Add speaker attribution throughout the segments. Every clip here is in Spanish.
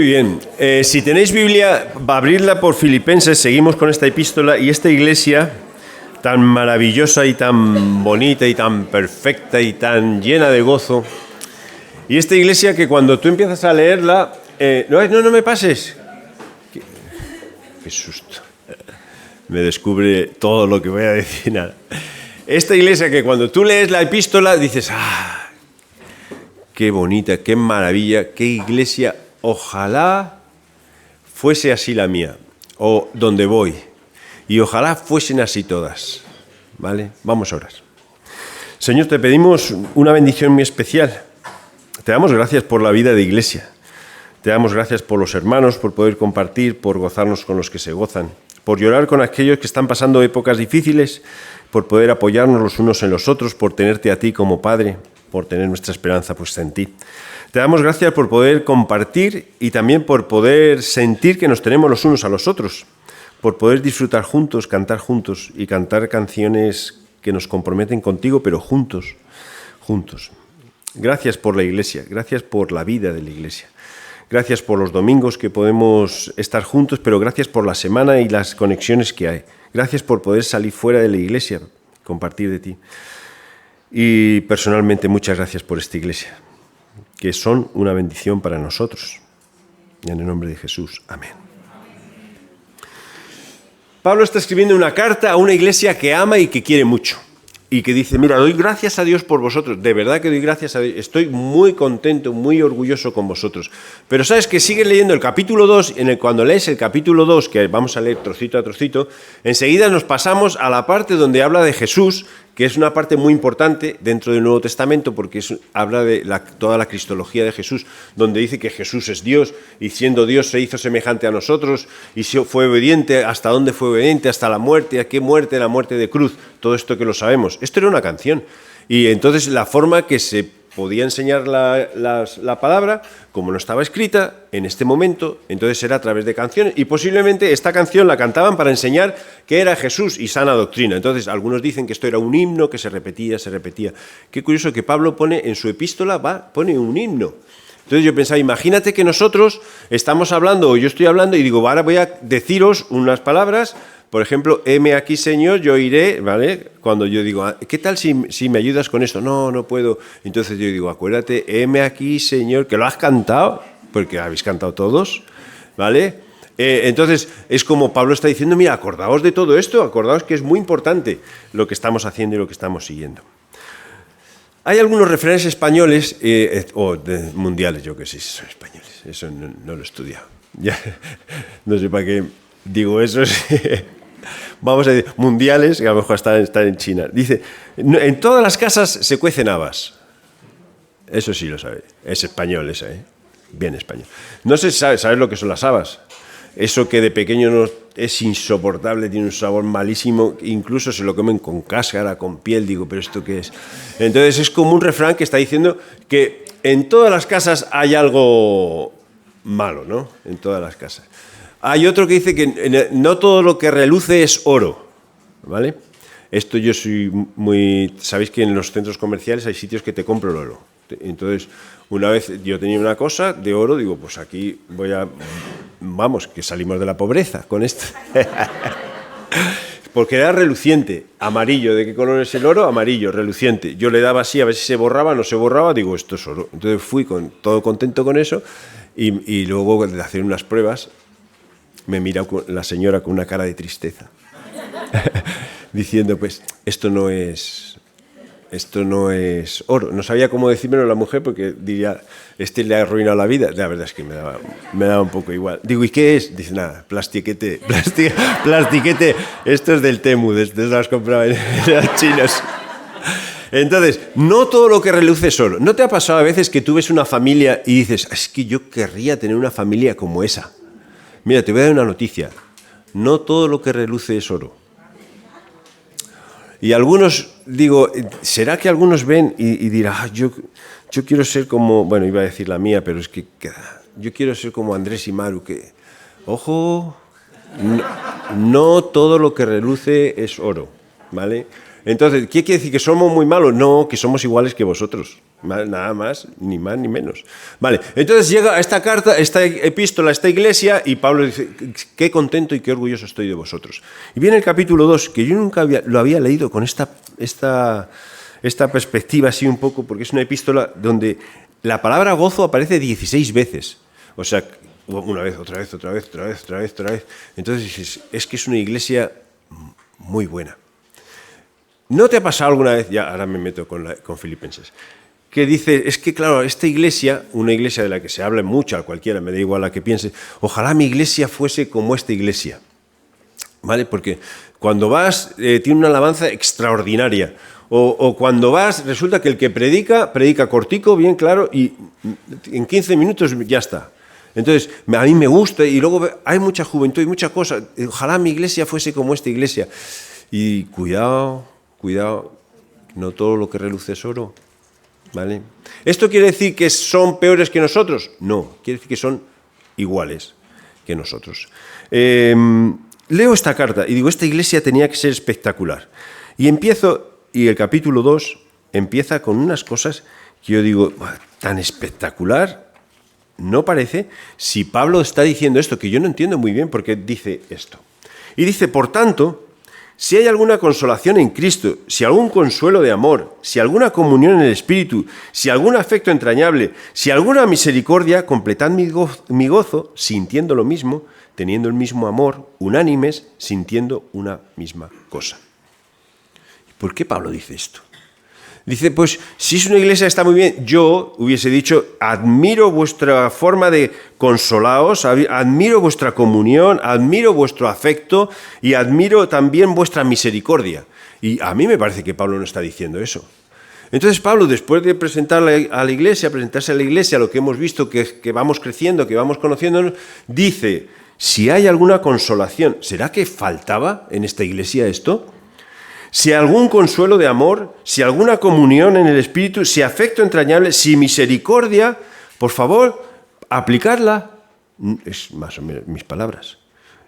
Speaker 1: bien. Si tenéis Biblia, abridla por Filipenses, seguimos con esta epístola y esta iglesia tan maravillosa y tan bonita y tan perfecta y tan llena de gozo. Y esta iglesia que cuando tú empiezas a leerla, no me pases. Qué susto. Me descubre todo lo que voy a decir. Nada. Esta iglesia que cuando tú lees la epístola dices, qué bonita, qué maravilla, qué iglesia. Ojalá fuese así la mía, o donde voy, y ojalá fuesen así todas, ¿vale? Vamos a orar. Señor, te pedimos una bendición muy especial. Te damos gracias por la vida de iglesia. Te damos gracias por los hermanos, por poder compartir, por gozarnos con los que se gozan, por llorar con aquellos que están pasando épocas difíciles, por poder apoyarnos los unos en los otros, por tenerte a ti como Padre, por tener nuestra esperanza puesta en ti. Te damos gracias por poder compartir y también por poder sentir que nos tenemos los unos a los otros, por poder disfrutar juntos, cantar juntos y cantar canciones que nos comprometen contigo, pero juntos. Gracias por la iglesia, gracias por la vida de la iglesia. Gracias por los domingos que podemos estar juntos, pero gracias por la semana y las conexiones que hay. Gracias por poder salir fuera de la iglesia, compartir de ti. Y personalmente muchas gracias por esta iglesia, que son una bendición para nosotros. En el nombre de Jesús. Amén. Pablo está escribiendo una carta a una iglesia que ama y que quiere mucho. Y que dice, mira, doy gracias a Dios por vosotros. De verdad que doy gracias a Dios. Estoy muy contento, muy orgulloso con vosotros. Pero sabes que sigues leyendo el capítulo 2, cuando lees el capítulo 2, que vamos a leer trocito a trocito, enseguida nos pasamos a la parte donde habla de Jesús, que es una parte muy importante dentro del Nuevo Testamento, porque habla de toda la cristología de Jesús, donde dice que Jesús es Dios, y siendo Dios se hizo semejante a nosotros, y fue obediente. ¿Hasta dónde fue obediente? Hasta la muerte. ¿A qué muerte? La muerte de cruz. Todo esto que lo sabemos. Esto era una canción. Y entonces la forma que se podía enseñar la palabra, como no estaba escrita en este momento, entonces era a través de canciones, y posiblemente esta canción la cantaban para enseñar que era Jesús y sana doctrina. Entonces algunos dicen que esto era un himno que se repetía. Qué curioso que Pablo pone en su epístola, pone un himno. Entonces yo pensaba, imagínate que nosotros estamos hablando, o yo estoy hablando y digo, ahora voy a deciros unas palabras. Por ejemplo, heme aquí, Señor, yo iré, ¿vale? Cuando yo digo, ¿qué tal si me ayudas con esto? No puedo. Entonces yo digo, acuérdate, heme aquí, Señor, que lo has cantado, porque habéis cantado todos, ¿vale? Entonces es como Pablo está diciendo, mira, acordaos de todo esto, acordaos que es muy importante lo que estamos haciendo y lo que estamos siguiendo. Hay algunos refranes españoles, o mundiales, yo que sé, si son españoles, eso no lo he estudiado. Ya, no sé para qué digo eso. Vamos a decir, mundiales, que a lo mejor están en China. Dice, en todas las casas se cuecen habas. Eso sí lo sabe. Es español esa, ¿eh? Bien español. No sé, ¿sabes lo que son las habas? Eso que de pequeño es insoportable, tiene un sabor malísimo, incluso se lo comen con cáscara, con piel, digo, ¿pero esto qué es? Entonces es como un refrán que está diciendo que en todas las casas hay algo malo, ¿no? En todas las casas. Hay otro que dice que no todo lo que reluce es oro, ¿vale? Esto yo soy muy... Sabéis que en los centros comerciales hay sitios que te compro el oro. Entonces, una vez yo tenía una cosa de oro, digo, pues aquí vamos, que salimos de la pobreza con esto. Porque era reluciente, amarillo. ¿De qué color es el oro? Amarillo, reluciente. Yo le daba así a ver si se borraba, no se borraba, digo, esto es oro. Entonces fui todo contento con eso y luego de hacer unas pruebas me mira la señora con una cara de tristeza, diciendo, pues, esto no es oro. No sabía cómo decírmelo la mujer porque diría, le ha arruinado la vida. La verdad es que me daba un poco igual. Digo, ¿y qué es? Dice, nada, plastiquete. Esto es del Temu, desde las compraba en los chinos. Entonces, no todo lo que reluce es oro. ¿No te ha pasado a veces que tú ves una familia y dices, es que yo querría tener una familia como esa? Mira, te voy a dar una noticia. No todo lo que reluce es oro. Y algunos, digo, ¿será que algunos ven y dirán, yo quiero ser como, bueno, iba a decir la mía, pero es que yo quiero ser como Andrés y Maru, que, ojo, no todo lo que reluce es oro, ¿vale? Entonces, ¿qué quiere decir? ¿Que somos muy malos? No, que somos iguales que vosotros. Nada más ni menos. Vale, entonces llega a esta carta, esta epístola, esta iglesia, y Pablo dice, qué contento y qué orgulloso estoy de vosotros. Y viene el capítulo 2, que yo nunca lo había leído con esta perspectiva así un poco, porque es una epístola donde la palabra gozo aparece 16 veces. O sea, una vez, otra vez, otra vez, otra vez, otra vez, otra vez. Entonces dices, es que es una iglesia muy buena. ¿No te ha pasado alguna vez, ya ahora me meto con Filipenses, que dice, es que claro, esta iglesia, una iglesia de la que se habla mucho, a cualquiera, me da igual a que piense, ojalá mi iglesia fuese como esta iglesia, ¿vale? Porque cuando vas, tiene una alabanza extraordinaria, o cuando vas, resulta que el que predica cortico, bien claro, y en 15 minutos ya está. Entonces, a mí me gusta, y luego hay mucha juventud y mucha cosa, ojalá mi iglesia fuese como esta iglesia. Y cuidado, no todo lo que reluce es oro. ¿Vale? ¿Esto quiere decir que son peores que nosotros? No, quiere decir que son iguales que nosotros. Leo esta carta y digo, esta iglesia tenía que ser espectacular. Y el capítulo 2 empieza con unas cosas que yo digo, tan espectacular no parece, si Pablo está diciendo esto, que yo no entiendo muy bien por qué dice esto. Y dice, por tanto, si hay alguna consolación en Cristo, si algún consuelo de amor, si alguna comunión en el Espíritu, si algún afecto entrañable, si alguna misericordia, completad mi gozo, sintiendo lo mismo, teniendo el mismo amor, unánimes, sintiendo una misma cosa. ¿Por qué Pablo dice esto? Dice, pues, si es una iglesia está muy bien, yo hubiese dicho, admiro vuestra forma de consolaos, admiro vuestra comunión, admiro vuestro afecto y admiro también vuestra misericordia. Y a mí me parece que Pablo no está diciendo eso. Entonces Pablo, después de presentarse a la iglesia, lo que hemos visto, que vamos creciendo, que vamos conociéndonos, dice, si hay alguna consolación, ¿será que faltaba en esta iglesia esto? Si algún consuelo de amor, si alguna comunión en el Espíritu, si afecto entrañable, si misericordia, por favor, aplicarla. Es más o menos mis palabras.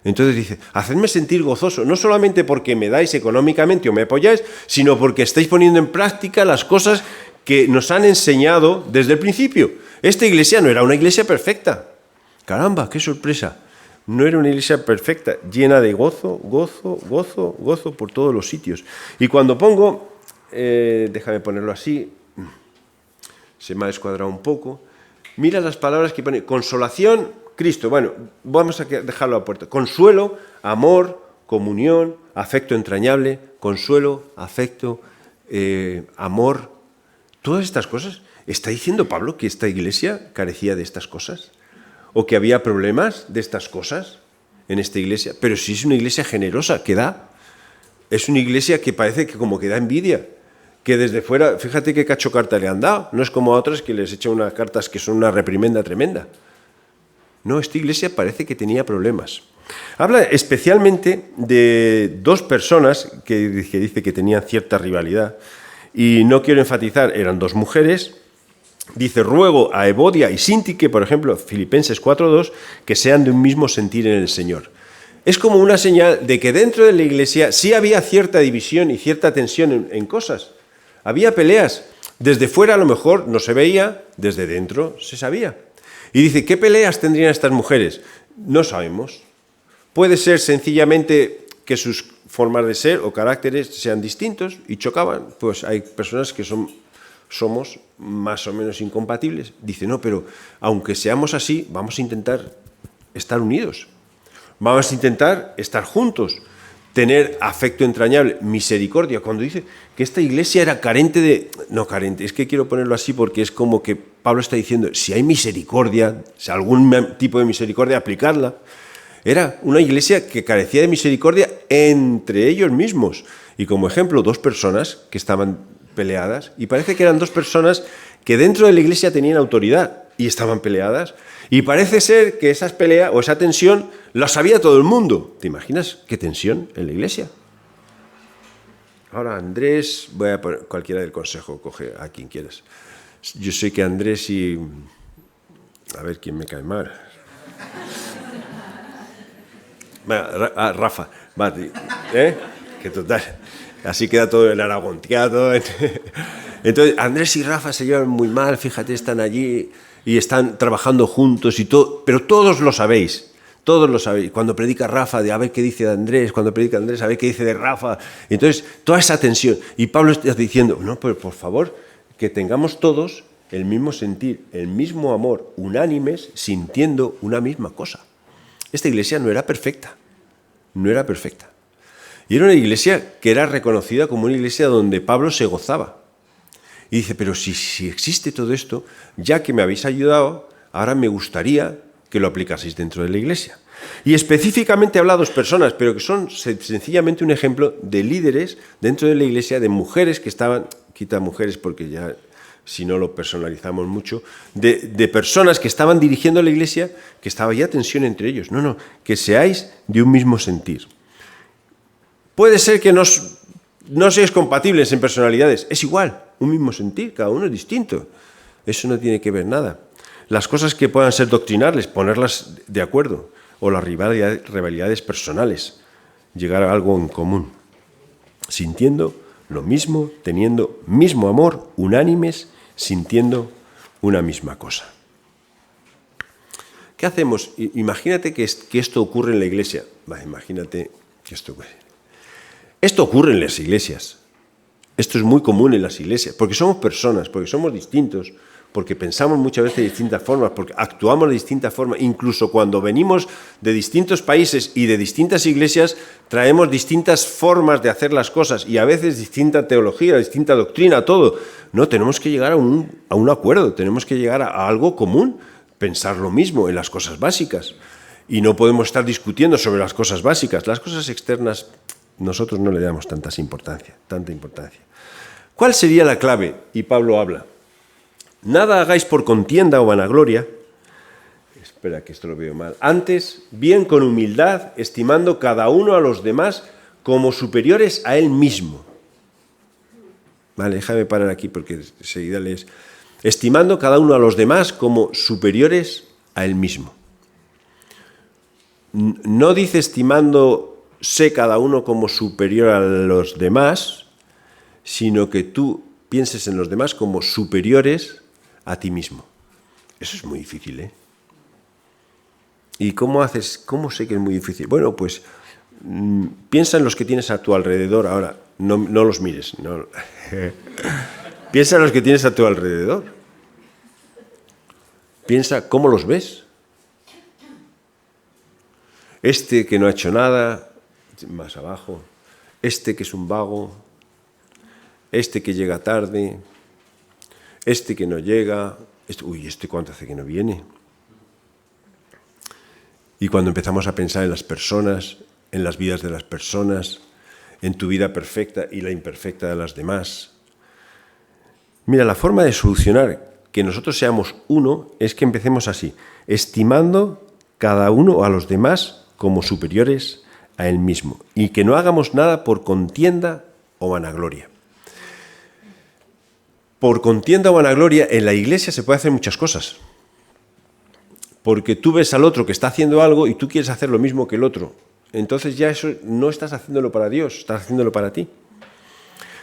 Speaker 1: Entonces dice, hacedme sentir gozoso, no solamente porque me dais económicamente o me apoyáis, sino porque estáis poniendo en práctica las cosas que nos han enseñado desde el principio. Esta iglesia no era una iglesia perfecta. Caramba, qué sorpresa. No era una iglesia perfecta, llena de gozo por todos los sitios. Y cuando pongo, déjame ponerlo así, se me ha descuadrado un poco, mira las palabras que pone, consolación, Cristo, bueno, vamos a dejarlo a puerta, consuelo, amor, comunión, afecto entrañable, consuelo, afecto, amor, todas estas cosas. ¿Está diciendo Pablo que esta iglesia carecía de estas cosas? ¿O que había problemas de estas cosas en esta iglesia? Pero si es una iglesia generosa, que da. Es una iglesia que parece que como que da envidia. Que desde fuera, fíjate qué cacho carta le han dado. No es como a otras que les echan unas cartas que son una reprimenda tremenda. No, esta iglesia parece que tenía problemas. Habla especialmente de dos personas que dice que tenían cierta rivalidad. Y no quiero enfatizar, eran dos mujeres. Dice, ruego a Evodia y Síntique, por ejemplo, Filipenses 4.2, que sean de un mismo sentir en el Señor. Es como una señal de que dentro de la iglesia sí había cierta división y cierta tensión en cosas. Había peleas. Desde fuera a lo mejor no se veía, desde dentro se sabía. Y dice, ¿qué peleas tendrían estas mujeres? No sabemos. Puede ser sencillamente que sus formas de ser o caracteres sean distintos y chocaban. Pues hay personas que somos más o menos incompatibles. Dice, no, pero aunque seamos así, vamos a intentar estar unidos. Vamos a intentar estar juntos, tener afecto entrañable, misericordia. Cuando dice que esta iglesia era carente de... No carente, es que quiero ponerlo así porque es como que Pablo está diciendo, si hay misericordia, si algún tipo de misericordia, aplicarla. Era una iglesia que carecía de misericordia entre ellos mismos. Y como ejemplo, dos personas que estaban peleadas, y parece que eran dos personas que dentro de la iglesia tenían autoridad y estaban peleadas, y parece ser que esas peleas o esa tensión la sabía todo el mundo. ¿Te imaginas qué tensión en la iglesia? Ahora Andrés, voy a poner cualquiera del consejo, coge a quien quieras. Yo sé que Andrés y... A ver quién me cae mal. Rafa, que total... Así queda todo en Aragón. Queda todo en... Entonces, Andrés y Rafa se llevan muy mal, fíjate, están allí y están trabajando juntos y todo, pero todos lo sabéis. Todos lo sabéis. Cuando predica Rafa, de a ver qué dice de Andrés, cuando predica Andrés, a ver qué dice de Rafa. Entonces, toda esa tensión. Y Pablo está diciendo, no, pero por favor, que tengamos todos el mismo sentir, el mismo amor, unánimes, sintiendo una misma cosa. Esta iglesia no era perfecta. No era perfecta. Y era una iglesia que era reconocida como una iglesia donde Pablo se gozaba. Y dice, pero si existe todo esto, ya que me habéis ayudado, ahora me gustaría que lo aplicaseis dentro de la iglesia. Y específicamente habla a 2 personas, pero que son sencillamente un ejemplo de líderes dentro de la iglesia, de mujeres que estaban, quita mujeres porque ya si no lo personalizamos mucho, de personas que estaban dirigiendo la iglesia, que estaba ya tensión entre ellos. No, que seáis de un mismo sentir. Puede ser que no seáis compatibles en personalidades, es igual, un mismo sentir, cada uno es distinto. Eso no tiene que ver nada. Las cosas que puedan ser doctrinales, ponerlas de acuerdo, o las rivalidades personales, llegar a algo en común, sintiendo lo mismo, teniendo mismo amor, unánimes, sintiendo una misma cosa. ¿Qué hacemos? Imagínate que esto ocurre en la iglesia. Imagínate que esto ocurre. Esto ocurre en las iglesias. Esto es muy común en las iglesias, porque somos personas, porque somos distintos, porque pensamos muchas veces de distintas formas, porque actuamos de distintas formas. Incluso cuando venimos de distintos países y de distintas iglesias, traemos distintas formas de hacer las cosas y a veces distinta teología, distinta doctrina, todo. No, tenemos que llegar a un acuerdo, tenemos que llegar a algo común, pensar lo mismo en las cosas básicas. Y no podemos estar discutiendo sobre las cosas básicas. Las cosas externas nosotros no le damos tanta importancia. ¿Cuál sería la clave? Y Pablo habla. Nada hagáis por contienda o vanagloria. Espera, que esto lo veo mal. Antes, bien con humildad, estimando cada uno a los demás como superiores a él mismo. Vale, déjame parar aquí porque enseguida lees. Estimando cada uno a los demás como superiores a él mismo. No dice estimándose cada uno como superior a los demás, sino que tú pienses en los demás como superiores a ti mismo. Eso es muy difícil, ¿eh? ¿Y cómo haces? ¿Cómo sé que es muy difícil? Bueno, pues piensa en los que tienes a tu alrededor ahora. No los mires. No. Piensa en los que tienes a tu alrededor. Piensa cómo los ves. Este que no ha hecho nada, más abajo. Este que es un vago. Este que llega tarde. Este que no llega. ¿Este cuánto hace que no viene? Y cuando empezamos a pensar en las personas, en las vidas de las personas, en tu vida perfecta y la imperfecta de las demás. Mira, la forma de solucionar que nosotros seamos uno es que empecemos así, estimando cada uno a los demás como superiores a él mismo y que no hagamos nada por contienda o vanagloria. Por contienda o vanagloria, en la iglesia se puede hacer muchas cosas. Porque tú ves al otro que está haciendo algo y tú quieres hacer lo mismo que el otro. Entonces ya eso no estás haciéndolo para Dios, estás haciéndolo para ti.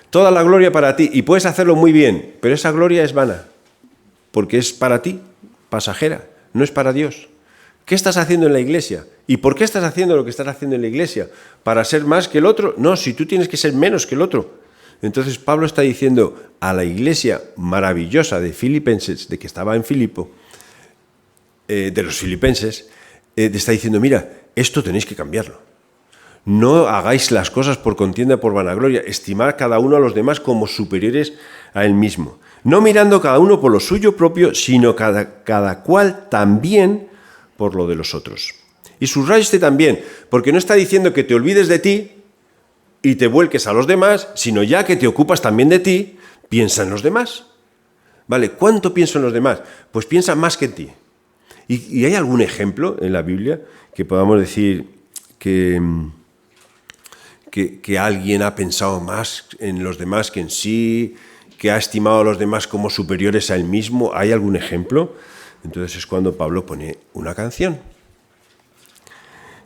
Speaker 1: Toda la gloria para ti y puedes hacerlo muy bien, pero esa gloria es vana. Porque es para ti, pasajera, no es para Dios. ¿Qué estás haciendo en la iglesia? ¿Y por qué estás haciendo lo que estás haciendo en la iglesia? ¿Para ser más que el otro? No, si tú tienes que ser menos que el otro. Entonces Pablo está diciendo a la iglesia maravillosa de Filipenses, de que estaba en Filipo, de los filipenses, está diciendo, mira, esto tenéis que cambiarlo. No hagáis las cosas por contienda, por vanagloria, estimar cada uno a los demás como superiores a él mismo. No mirando cada uno por lo suyo propio, sino cada cual también por lo de los otros. Y subrayo este también, porque no está diciendo que te olvides de ti y te vuelques a los demás, sino ya que te ocupas también de ti, piensa en los demás. ¿Vale? ¿Cuánto pienso en los demás? Pues piensa más que en ti. ¿Y hay algún ejemplo en la Biblia que podamos decir que alguien ha pensado más en los demás que en sí, que ha estimado a los demás como superiores a él mismo? ¿Hay algún ejemplo? Entonces es cuando Pablo pone una canción.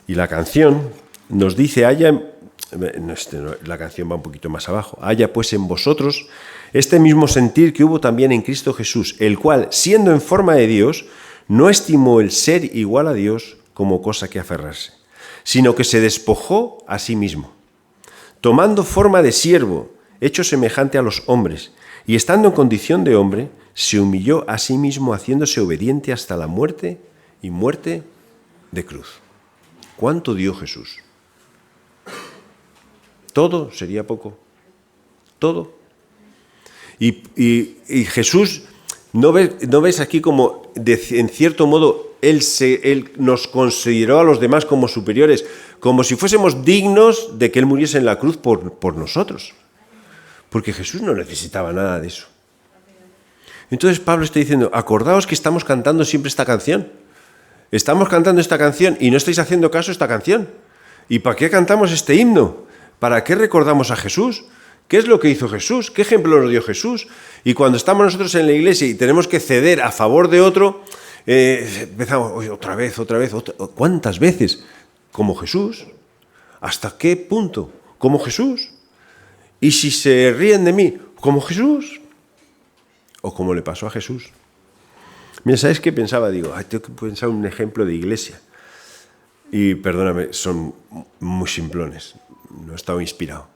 Speaker 1: Y la canción nos dice, la canción va un poquito más abajo. Haya pues en vosotros este mismo sentir que hubo también en Cristo Jesús, el cual, siendo en forma de Dios, no estimó el ser igual a Dios como cosa que aferrarse, sino que se despojó a sí mismo, tomando forma de siervo, hecho semejante a los hombres, y estando en condición de hombre, se humilló a sí mismo, haciéndose obediente hasta la muerte y muerte de cruz. ¿Cuánto dio Jesús? Todo sería poco. Todo. Y Jesús, ¿no ves aquí como, en cierto modo, él nos consideró a los demás como superiores, como si fuésemos dignos de que Él muriese en la cruz por nosotros? Porque Jesús no necesitaba nada de eso. Entonces Pablo está diciendo, acordaos que estamos cantando siempre esta canción. Estamos cantando esta canción y no estáis haciendo caso a esta canción. ¿Y para qué cantamos este himno? ¿Para qué recordamos a Jesús? ¿Qué es lo que hizo Jesús? ¿Qué ejemplo nos dio Jesús? Y cuando estamos nosotros en la iglesia y tenemos que ceder a favor de otro, empezamos, otra vez, ¿cuántas veces? Como Jesús. ¿Hasta qué punto? Como Jesús. Y si se ríen de mí, como Jesús. O como le pasó a Jesús. Mira, ¿sabes qué pensaba? Digo, tengo que pensar un ejemplo de iglesia. Y perdóname, son muy simplones. No he estado inspirado.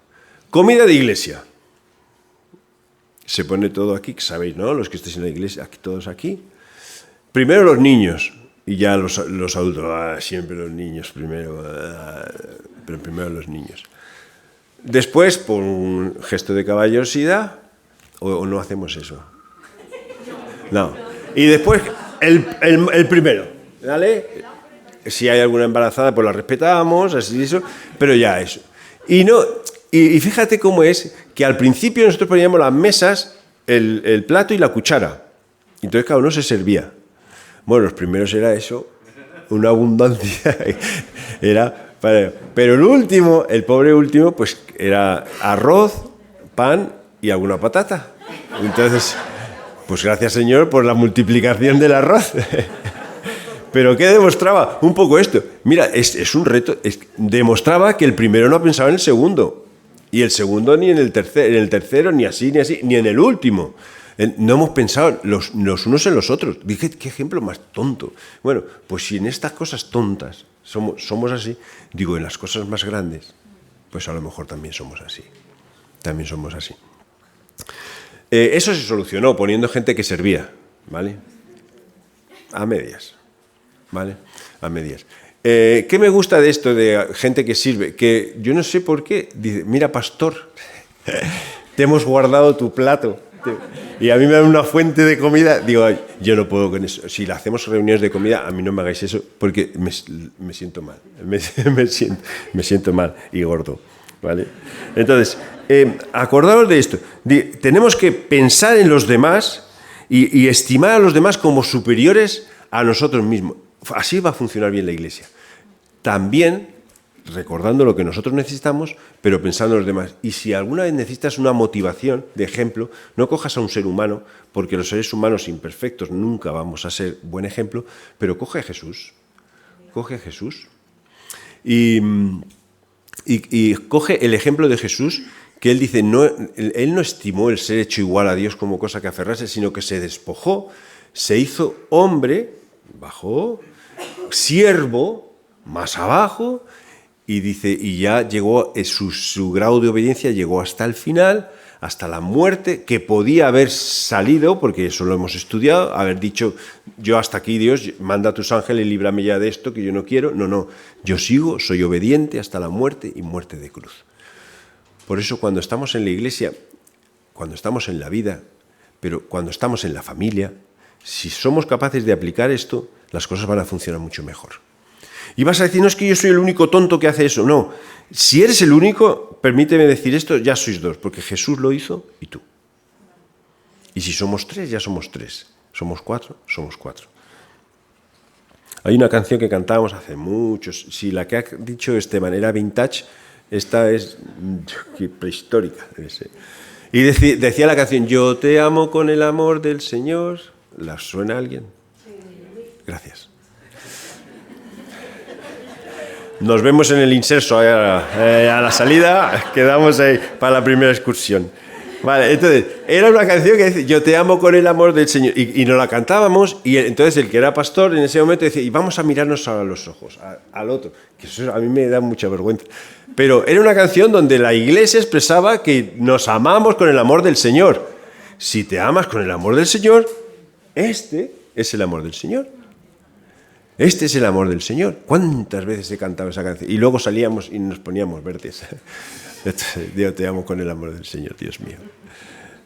Speaker 1: Comida de iglesia. Se pone todo aquí, sabéis, ¿no? Los que estéis en la iglesia, aquí, todos aquí. Primero los niños y ya los adultos. Siempre los niños primero. Pero primero los niños. Después, por un gesto de caballerosidad, o no hacemos eso. No. Y después, el primero. ¿Vale? Si hay alguna embarazada, pues la respetamos, así eso. Pero ya eso. Y fíjate cómo es que al principio nosotros poníamos las mesas, el plato y la cuchara. Entonces cada uno se servía. Bueno, los primeros era eso, una abundancia. Pero el último, el pobre último, pues era arroz, pan y alguna patata. Entonces, pues gracias Señor por la multiplicación del arroz. ¿Pero qué demostraba? Un poco esto. Mira, es un reto. Demostraba que el primero no pensaba en el segundo. Y el segundo ni en el tercero, ni así, ni en el último. No hemos pensado los unos en los otros. Dije, qué ejemplo más tonto. Bueno, pues si en estas cosas tontas somos así, digo, en las cosas más grandes, pues a lo mejor también somos así. También somos así. Eso se solucionó poniendo gente que servía, ¿vale? A medias. ¿Vale? A medias. ¿Qué me gusta de esto de gente que sirve? Que yo no sé por qué. Dice, mira, pastor, te hemos guardado tu plato. Y a mí me dan una fuente de comida. Digo, ay, yo no puedo con eso. Si hacemos reuniones de comida, a mí no me hagáis eso porque me siento mal. Me siento mal y gordo. ¿Vale? Entonces, acordaos de esto. Tenemos que pensar en los demás y estimar a los demás como superiores a nosotros mismos. Así va a funcionar bien la iglesia. También recordando lo que nosotros necesitamos, pero pensando en los demás. Y si alguna vez necesitas una motivación, de ejemplo, no cojas a un ser humano, porque los seres humanos imperfectos nunca vamos a ser buen ejemplo, pero coge a Jesús. Coge a Jesús. Y coge el ejemplo de Jesús, que él dice, él no estimó el ser hecho igual a Dios como cosa que aferrarse, sino que se despojó, se hizo hombre, bajó, siervo, más abajo, y dice, y ya llegó, su grado de obediencia llegó hasta el final, hasta la muerte, que podía haber salido, porque eso lo hemos estudiado, haber dicho, yo hasta aquí, Dios, manda a tus ángeles, líbrame ya de esto, que yo no quiero. No, yo sigo, soy obediente hasta la muerte y muerte de cruz. Por eso cuando estamos en la iglesia, cuando estamos en la vida, pero cuando estamos en la familia, si somos capaces de aplicar esto, las cosas van a funcionar mucho mejor. Y vas a decir, no es que yo soy el único tonto que hace eso. No, si eres el único, permíteme decir esto, ya sois dos, porque Jesús lo hizo y tú. Y si somos tres, ya somos tres. Somos cuatro, somos cuatro. Hay una canción que cantábamos hace muchos, si la que ha dicho de manera vintage, esta es prehistórica. Y decía la canción, yo te amo con el amor del Señor. ¿La suena a alguien? Gracias. Nos vemos en el inserso, a la salida, quedamos ahí para la primera excursión. Vale, entonces, era una canción que dice, yo te amo con el amor del Señor, y nos la cantábamos, y entonces el que era pastor en ese momento decía, y vamos a mirarnos a los ojos, al otro, que eso a mí me da mucha vergüenza. Pero era una canción donde la iglesia expresaba que nos amamos con el amor del Señor. Si te amas con el amor del Señor, este es el amor del Señor. Este es el amor del Señor. ¿Cuántas veces he cantado esa canción? Y luego salíamos y nos poníamos verdes. Yo te amo con el amor del Señor, Dios mío.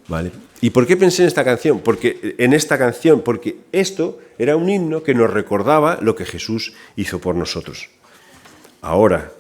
Speaker 1: ¿Vale? ¿Y por qué pensé en esta canción? Porque esto era un himno que nos recordaba lo que Jesús hizo por nosotros. Ahora,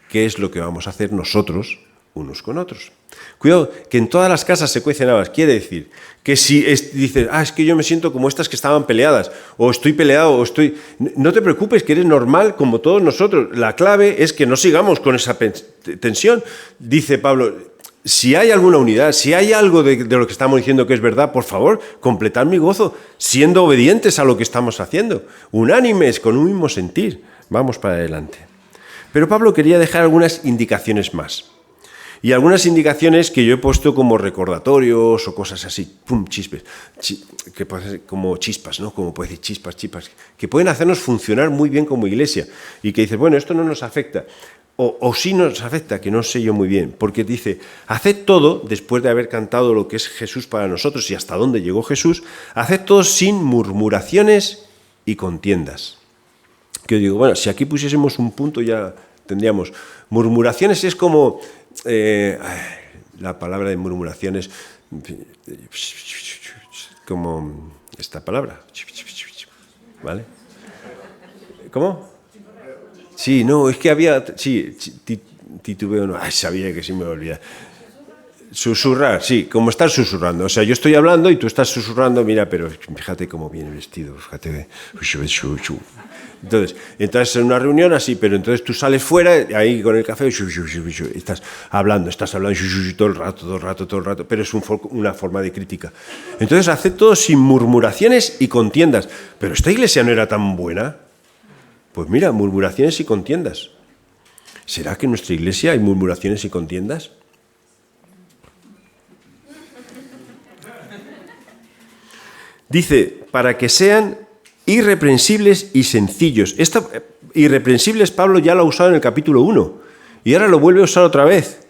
Speaker 1: ¿qué es lo que vamos a hacer nosotros unos con otros? Cuidado, que en todas las casas se cuecen habas. Quiere decir que si dices, es que yo me siento como estas que estaban peleadas, o estoy peleado, o estoy... No te preocupes, que eres normal como todos nosotros. La clave es que no sigamos con esa tensión. Dice Pablo, si hay alguna unidad, si hay algo de lo que estamos diciendo que es verdad, por favor, completad mi gozo, siendo obedientes a lo que estamos haciendo, unánimes, con un mismo sentir. Vamos para adelante. Pero Pablo quería dejar algunas indicaciones más. Y algunas indicaciones que yo he puesto como recordatorios o cosas así, pum, chispas, que pueden ser como chispas, ¿no? Como puede decir chispas, que pueden hacernos funcionar muy bien como iglesia. Y que dices, bueno, esto no nos afecta. O sí nos afecta, que no sé yo muy bien. Porque dice, haced todo, después de haber cantado lo que es Jesús para nosotros y hasta dónde llegó Jesús, haced todo sin murmuraciones y contiendas. Que yo digo, bueno, si aquí pusiésemos un punto ya tendríamos. Murmuraciones es como... la palabra de murmuraciones como esta palabra, ¿vale? ¿Cómo? Sí, no, es que había, sí, titubeo, no, sabía que sí me olvidaba. Susurrar, sí, como estar susurrando. O sea, yo estoy hablando y tú estás susurrando, mira, pero fíjate cómo viene vestido, fíjate. Entonces en una reunión así, pero entonces tú sales fuera, ahí con el café, estás hablando todo el rato, pero es una forma de crítica. Entonces haced todo sin murmuraciones y contiendas. Pero esta iglesia no era tan buena. Pues mira, murmuraciones y contiendas. ¿Será que en nuestra iglesia hay murmuraciones y contiendas? Dice, para que sean irreprensibles y sencillos. Esta irreprensibles Pablo ya lo ha usado en el capítulo 1 y ahora lo vuelve a usar otra vez.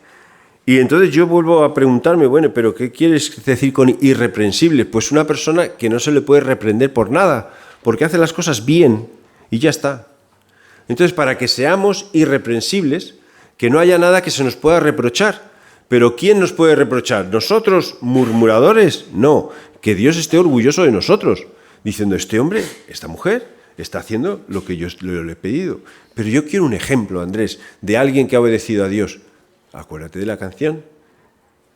Speaker 1: Y entonces yo vuelvo a preguntarme, bueno, ¿pero qué quieres decir con irreprensible? Pues una persona que no se le puede reprender por nada, porque hace las cosas bien y ya está. Entonces, para que seamos irreprensibles, que no haya nada que se nos pueda reprochar. ¿Pero quién nos puede reprochar? ¿Nosotros, murmuradores? No, que Dios esté orgulloso de nosotros, diciendo, este hombre, esta mujer, está haciendo lo que yo le he pedido. Pero yo quiero un ejemplo, Andrés, de alguien que ha obedecido a Dios. Acuérdate de la canción,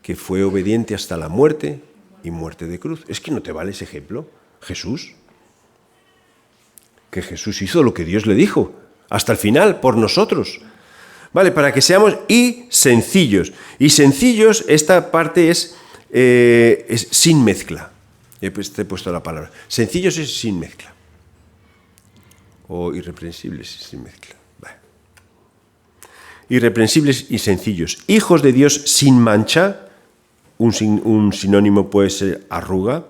Speaker 1: que fue obediente hasta la muerte y muerte de cruz. Es que no te vale ese ejemplo, Jesús. Que Jesús hizo lo que Dios le dijo, hasta el final, por nosotros. Vale, para que seamos sencillos. Y sencillos, esta parte es sin mezcla. Te he puesto la palabra. Sencillos es sin mezcla. O irreprensibles sin mezcla. Vale. Irreprensibles y sencillos. Hijos de Dios sin mancha. Un sinónimo puede ser arruga.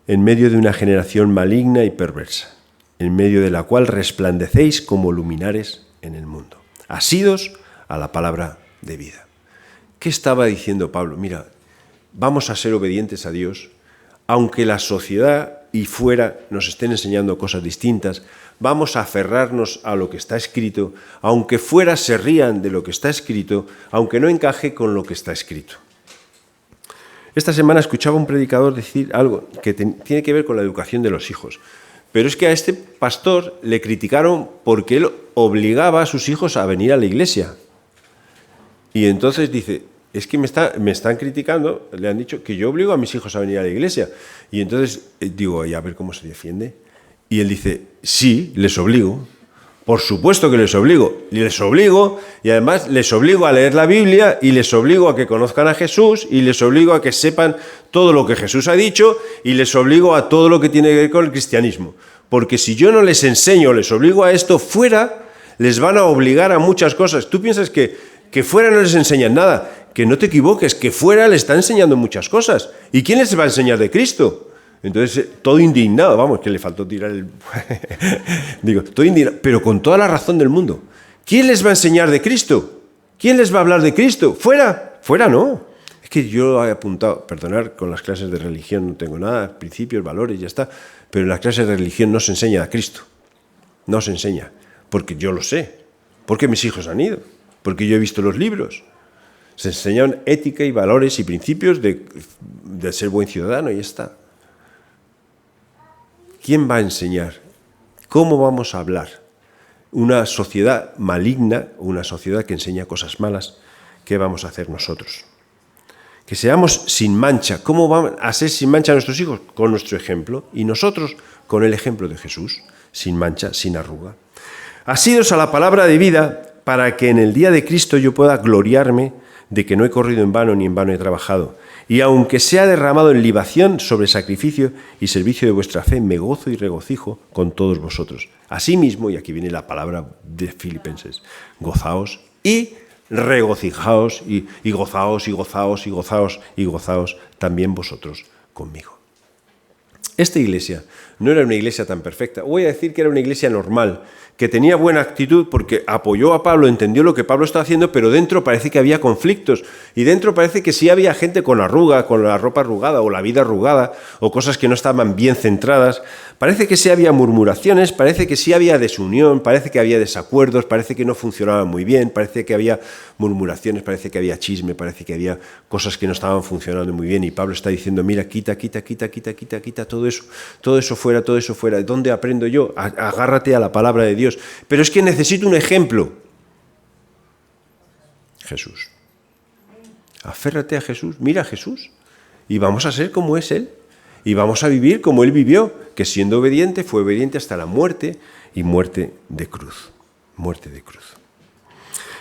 Speaker 1: En medio de una generación maligna y perversa, en medio de la cual resplandecéis como luminares en el mundo, asidos a la palabra de vida. ¿Qué estaba diciendo Pablo? Mira, vamos a ser obedientes a Dios, aunque la sociedad y fuera nos estén enseñando cosas distintas, vamos a aferrarnos a lo que está escrito, aunque fuera se rían de lo que está escrito, aunque no encaje con lo que está escrito. Esta semana escuchaba a un predicador decir algo que tiene que ver con la educación de los hijos. Pero es que a este pastor le criticaron porque él obligaba a sus hijos a venir a la iglesia. Y entonces dice, es que me están criticando, le han dicho que yo obligo a mis hijos a venir a la iglesia. Y entonces digo, y a ver cómo se defiende. Y él dice, sí, les obligo. Por supuesto que les obligo. Y además les obligo a leer la Biblia y les obligo a que conozcan a Jesús y les obligo a que sepan todo lo que Jesús ha dicho y les obligo a todo lo que tiene que ver con el cristianismo. Porque si yo no les enseño, les obligo a esto, fuera les van a obligar a muchas cosas. Tú piensas que fuera no les enseñan nada, que no te equivoques, que fuera les está enseñando muchas cosas. ¿Y quién les va a enseñar de Cristo? Entonces, todo indignado, vamos, que le faltó tirar el... Digo, todo indignado, pero con toda la razón del mundo. ¿Quién les va a enseñar de Cristo? ¿Quién les va a hablar de Cristo? ¿Fuera? Fuera no. Es que yo he apuntado, perdonar, con las clases de religión no tengo nada, principios, valores, ya está, pero en las clases de religión no se enseña a Cristo. No se enseña, porque yo lo sé, porque mis hijos han ido, porque yo he visto los libros. Se enseñan ética y valores y principios de ser buen ciudadano y ya está. ¿Quién va a enseñar? ¿Cómo vamos a hablar? Una sociedad maligna, una sociedad que enseña cosas malas, ¿qué vamos a hacer nosotros? Que seamos sin mancha. ¿Cómo van a ser sin mancha nuestros hijos? Con nuestro ejemplo. Y nosotros con el ejemplo de Jesús, sin mancha, sin arruga. Asidos a la palabra de vida, para que en el día de Cristo yo pueda gloriarme de que no he corrido en vano ni en vano he trabajado. Y aunque sea derramado en libación sobre sacrificio y servicio de vuestra fe, me gozo y regocijo con todos vosotros. Asimismo, y aquí viene la palabra de Filipenses, gozaos y regocijaos y gozaos y gozaos y gozaos y gozaos también vosotros conmigo. Esta iglesia no era una iglesia tan perfecta. Voy a decir que era una iglesia normal, que tenía buena actitud porque apoyó a Pablo, entendió lo que Pablo estaba haciendo, pero dentro parece que había conflictos. Y dentro parece que sí había gente con arruga, con la ropa arrugada o la vida arrugada, o cosas que no estaban bien centradas. Parece que sí había murmuraciones, parece que sí había desunión, parece que había desacuerdos, parece que no funcionaban muy bien, parece que había murmuraciones, parece que había chisme, parece que había cosas que no estaban funcionando muy bien. Y Pablo está diciendo, mira, quita todo eso fuera, todo eso fuera. ¿Dónde aprendo yo? Agárrate a la palabra de Dios. Pero es que necesito un ejemplo. Jesús. Aférrate a Jesús, mira a Jesús. Y vamos a ser como es Él. Y vamos a vivir como Él vivió, que siendo obediente, fue obediente hasta la muerte y muerte de cruz. Muerte de cruz.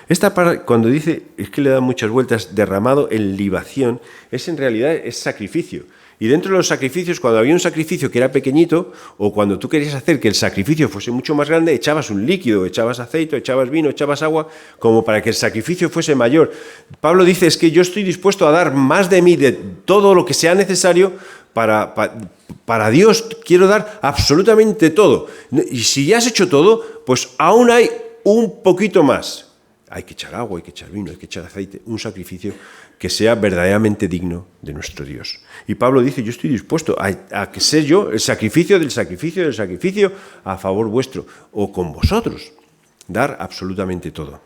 Speaker 1: Esta parte, cuando dice, es que le da muchas vueltas, derramado en libación, en realidad es sacrificio. Y dentro de los sacrificios, cuando había un sacrificio que era pequeñito, o cuando tú querías hacer que el sacrificio fuese mucho más grande, echabas un líquido, echabas aceite, echabas vino, echabas agua, como para que el sacrificio fuese mayor. Pablo dice, es que yo estoy dispuesto a dar más de mí, de todo lo que sea necesario, para Dios quiero dar absolutamente todo. Y si ya has hecho todo, pues aún hay un poquito más. Hay que echar agua, hay que echar vino, hay que echar aceite, un sacrificio que sea verdaderamente digno de nuestro Dios. Y Pablo dice, yo estoy dispuesto a que sea yo el sacrificio del sacrificio a favor vuestro o con vosotros. Dar absolutamente todo.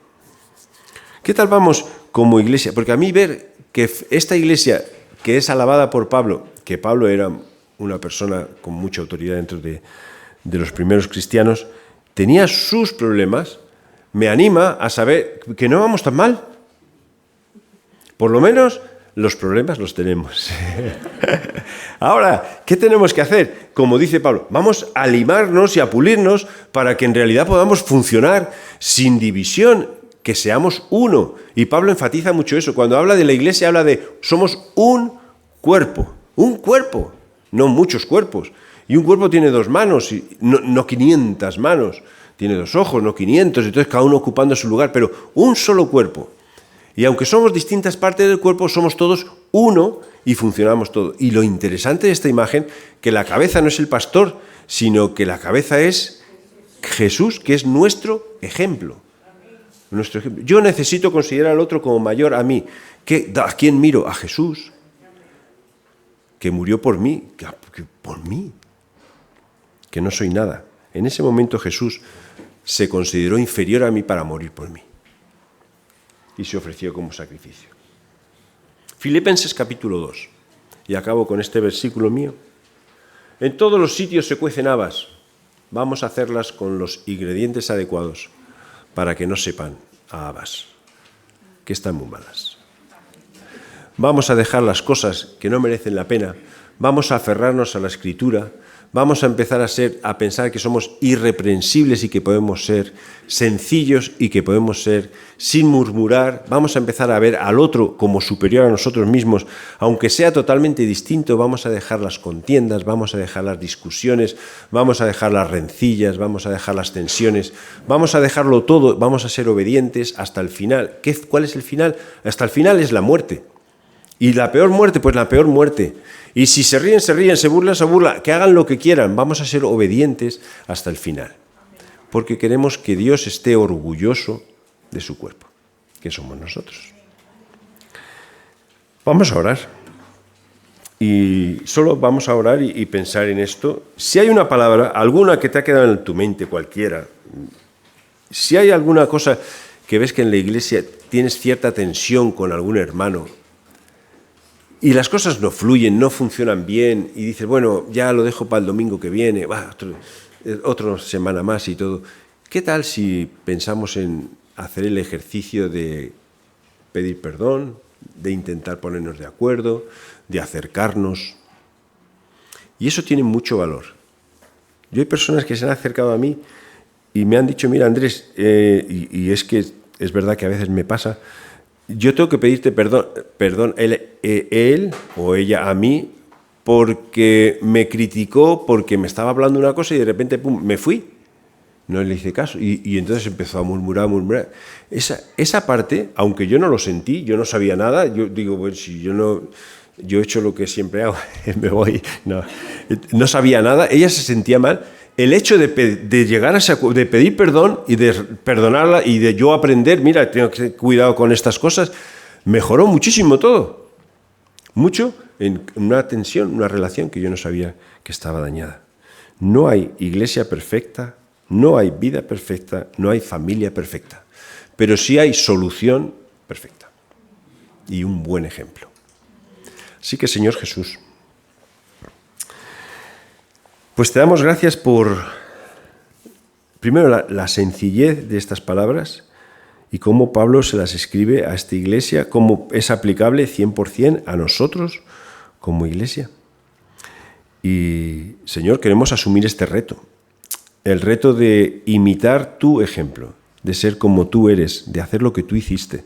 Speaker 1: ¿Qué tal vamos como iglesia? Porque a mí ver que esta iglesia que es alabada por Pablo, que Pablo era una persona con mucha autoridad dentro de los primeros cristianos, tenía sus problemas, me anima a saber que no vamos tan mal. Por lo menos los problemas los tenemos. Ahora, ¿qué tenemos que hacer? Como dice Pablo, vamos a limarnos y a pulirnos para que en realidad podamos funcionar sin división, que seamos uno. Y Pablo enfatiza mucho eso. Cuando habla de la iglesia, habla de somos un cuerpo, no muchos cuerpos. Y un cuerpo tiene 2 manos, y no 500 manos. Tiene 2 ojos, no 500, entonces cada uno ocupando su lugar, pero un solo cuerpo. Y aunque somos distintas partes del cuerpo, somos todos uno y funcionamos todos. Y lo interesante de esta imagen, que la cabeza no es el pastor, sino que la cabeza es Jesús, que es nuestro ejemplo. Nuestro ejemplo. Yo necesito considerar al otro como mayor a mí. ¿A quién miro? A Jesús, que murió por mí, que no soy nada. En ese momento Jesús se consideró inferior a mí para morir por mí. Y se ofreció como sacrificio. Filipenses capítulo 2. Y acabo con este versículo mío. En todos los sitios se cuecen habas. Vamos a hacerlas con los ingredientes adecuados para que no sepan a habas, que están muy malas. Vamos a dejar las cosas que no merecen la pena. Vamos a aferrarnos a la Escritura. Vamos a empezar a pensar que somos irreprensibles y que podemos ser sencillos y que podemos ser sin murmurar. Vamos a empezar a ver al otro como superior a nosotros mismos, aunque sea totalmente distinto. Vamos a dejar las contiendas, vamos a dejar las discusiones, vamos a dejar las rencillas, vamos a dejar las tensiones, vamos a dejarlo todo, vamos a ser obedientes hasta el final. ¿Cuál es el final? Hasta el final es la muerte. Y la peor muerte, pues la peor muerte. Y si se ríen, se burlan, se burlan. Que hagan lo que quieran. Vamos a ser obedientes hasta el final. Porque queremos que Dios esté orgulloso de su cuerpo, que somos nosotros. Vamos a orar. Y solo vamos a orar y pensar en esto. Si hay una palabra, alguna que te ha quedado en tu mente, cualquiera, si hay alguna cosa que ves que en la iglesia tienes cierta tensión con algún hermano, y las cosas no fluyen, no funcionan bien, y dices, bueno, ya lo dejo para el domingo que viene, otra semana más y todo. ¿Qué tal si pensamos en hacer el ejercicio de pedir perdón, de intentar ponernos de acuerdo, de acercarnos? Y eso tiene mucho valor. Yo hay personas que se han acercado a mí y me han dicho, mira Andrés, y es que es verdad que a veces me pasa, yo tengo que pedirte perdón él o ella a mí porque me criticó, porque me estaba hablando una cosa y de repente pum, me fui. No le hice caso. Y entonces empezó a murmurar. Esa parte, aunque yo no lo sentí, yo no sabía nada, yo digo, bueno, si yo he hecho lo que siempre hago, me voy. No sabía nada, ella se sentía mal. El hecho de llegar de pedir perdón y de perdonarla y de yo aprender, mira, tengo que tener cuidado con estas cosas, mejoró muchísimo todo. Mucho en una tensión, una relación que yo no sabía que estaba dañada. No hay iglesia perfecta, no hay vida perfecta, no hay familia perfecta, pero sí hay solución perfecta y un buen ejemplo. Así que, Señor Jesús, pues te damos gracias por, primero, la sencillez de estas palabras y cómo Pablo se las escribe a esta iglesia, cómo es aplicable 100% a nosotros como iglesia. Y, Señor, queremos asumir este reto, el reto de imitar tu ejemplo, de ser como tú eres, de hacer lo que tú hiciste,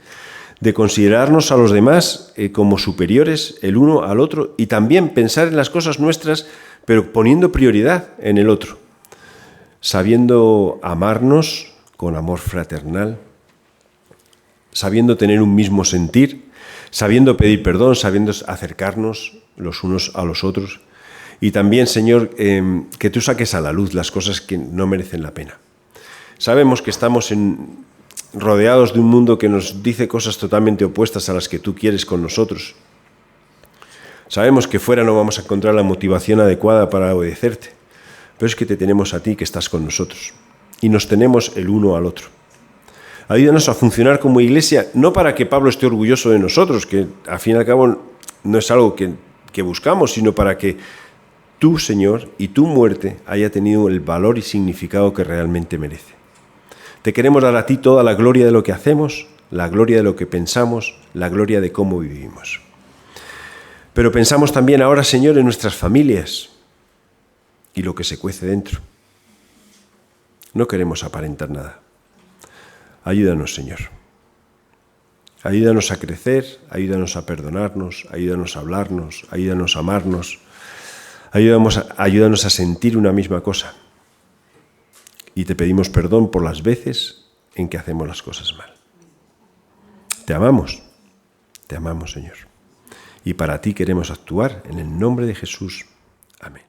Speaker 1: de considerarnos a los demás como superiores el uno al otro y también pensar en las cosas nuestras, pero poniendo prioridad en el otro, sabiendo amarnos con amor fraternal, sabiendo tener un mismo sentir, sabiendo pedir perdón, sabiendo acercarnos los unos a los otros. Y también, Señor, que tú saques a la luz las cosas que no merecen la pena. Sabemos que estamos rodeados de un mundo que nos dice cosas totalmente opuestas a las que tú quieres con nosotros. Sabemos que fuera no vamos a encontrar la motivación adecuada para obedecerte, pero es que te tenemos a ti que estás con nosotros y nos tenemos el uno al otro. Ayúdanos a funcionar como iglesia, no para que Pablo esté orgulloso de nosotros, que al fin y al cabo no es algo que buscamos, sino para que tú, Señor, y tu muerte haya tenido el valor y significado que realmente merece. Te queremos dar a ti toda la gloria de lo que hacemos, la gloria de lo que pensamos, la gloria de cómo vivimos. Pero pensamos también ahora, Señor, en nuestras familias y lo que se cuece dentro. No queremos aparentar nada. Ayúdanos, Señor. Ayúdanos a crecer, ayúdanos a perdonarnos, ayúdanos a hablarnos, ayúdanos a amarnos, ayúdanos a sentir una misma cosa. Y te pedimos perdón por las veces en que hacemos las cosas mal. Te amamos, Señor. Y para ti queremos actuar en el nombre de Jesús. Amén.